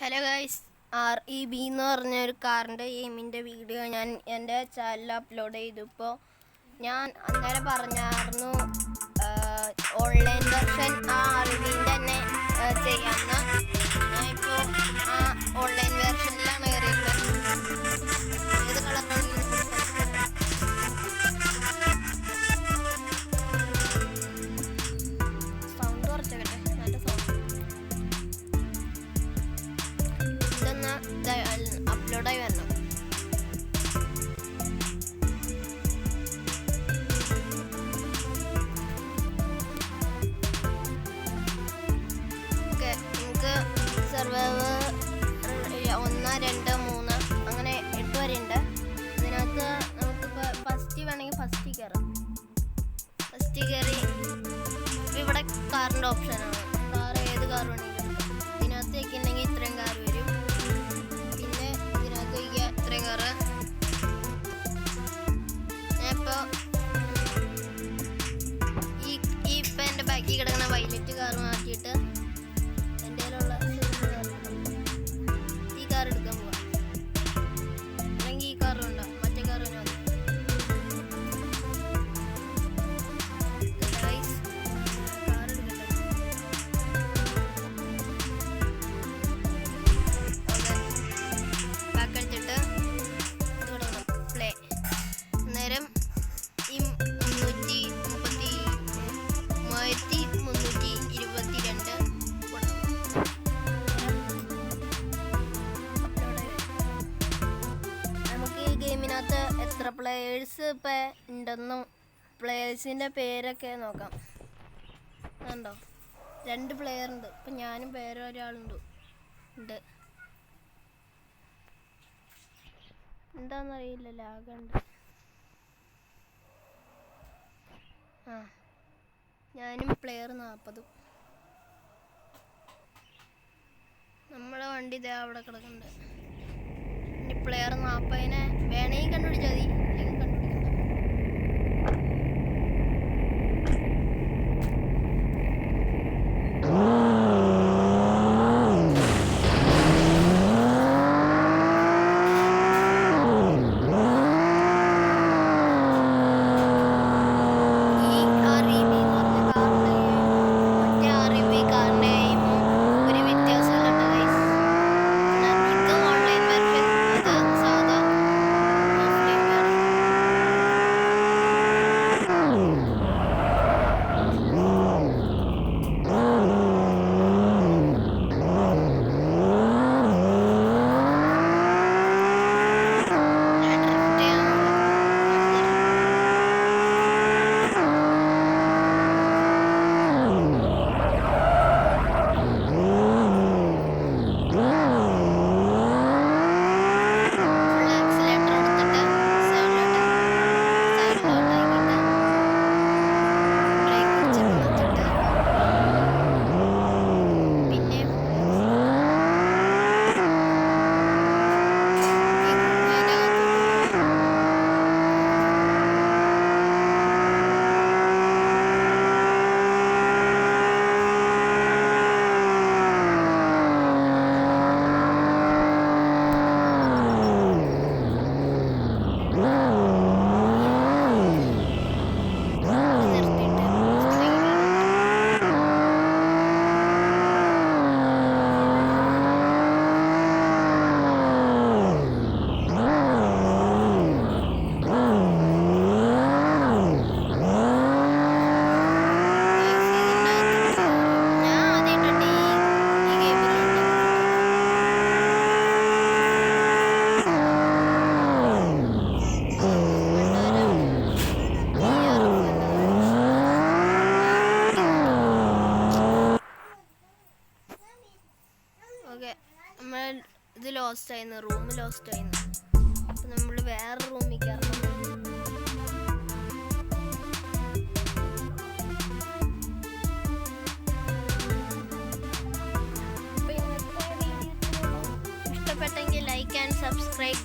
Hello guys, REB എന്ന് പറഞ്ഞ ഒരു കാറിൻ്റെ ഗെയിമിൻ്റെ വീഡിയോ ഞാൻ എൻ്റെ ചാനലിൽ അപ്ലോഡ് ചെയ്തു. ഇപ്പോൾ ഞാൻ അന്നേരം പറഞ്ഞായിരുന്നു ഓൺലൈൻ വെർഷൻ REBൻ്റെ തന്നെ ചെയ്യാമെന്ന്. ഞാനിപ്പോൾ ഓൺലൈൻ വെർഷനിലാണ് കയറിയിട്ടുള്ളത്. ഏത് കളറാണ് സൗണ്ട് കുറച്ചേക്കട്ടെ, നല്ല സൗണ്ട്. അപ്ലോഡായി വരണം. നമുക്ക് സർവൈവർ 1, 2, 3 അങ്ങനെ 8 വരെ ഉണ്ട്. ഇതിനകത്ത് നമുക്കിപ്പോൾ ഫസ്റ്റ് വേണമെങ്കിൽ ഫസ്റ്റ് കയറാം. ഫസ്റ്റ് കയറി ഇവിടെ കാറിൻ്റെ ഓപ്ഷനാണ്. കാർ ഏത് കാർ വേണമെങ്കിലും ഇതിനകത്തേക്ക് ഉണ്ടെങ്കിൽ ഇത്രയും കാർ വരും. പിന്നെ ഇതിനകത്തേക്ക് ഇത്രയും കാറ്. ഞാനിപ്പോൾ ഇപ്പം എൻ്റെ ബാക്കിൽ കിടക്കുന്ന വൈലറ്റ് കാർ മാറ്റിയിട്ട് എൻ്റെ കയ്യിലുള്ള ഈ കാർ എടുക്കാൻ പോവാം. അല്ലെങ്കിൽ ഈ കാർ ഉണ്ടോ, മറ്റേ കാർ തന്നെ മതി. നേരം ഈ 3322 നമുക്ക് ഈ ഗെയിമിനകത്ത് എത്ര പ്ലെയേഴ്സ് ഇപ്പം ഉണ്ടെന്നും പ്ലെയേഴ്സിൻ്റെ പേരൊക്കെ നോക്കാം. കണ്ടോ, 2 പ്ലെയർ ഉണ്ട്. ഇപ്പം ഞാനും വേറെ ഒരാളുണ്ട്. എന്താണെന്നറിയില്ല, ലാഗുണ്ട്. ഞാനും പ്ലെയർ 40. നമ്മളെ വണ്ടി ഇതേ അവിടെ കിടക്കുന്നുണ്ട്. ഇനി പ്ലെയർ 40നെ വേണമെങ്കിൽ കണ്ടുപിടിച്ചാൽ മതി, അല്ലെങ്കിൽ കണ്ടുപിടിക്കണ്ട. നമ്മൾ ഇത് ലോസ്റ്റ് ആയിരുന്നു, റൂം ലോസ്റ്റ് ആയിരുന്നു. അപ്പം നമ്മൾ വേറെ റൂമിൽ കയറണം. ഇഷ്ടപ്പെട്ടെങ്കിൽ ലൈക്ക് ആൻഡ് സബ്സ്ക്രൈബ്.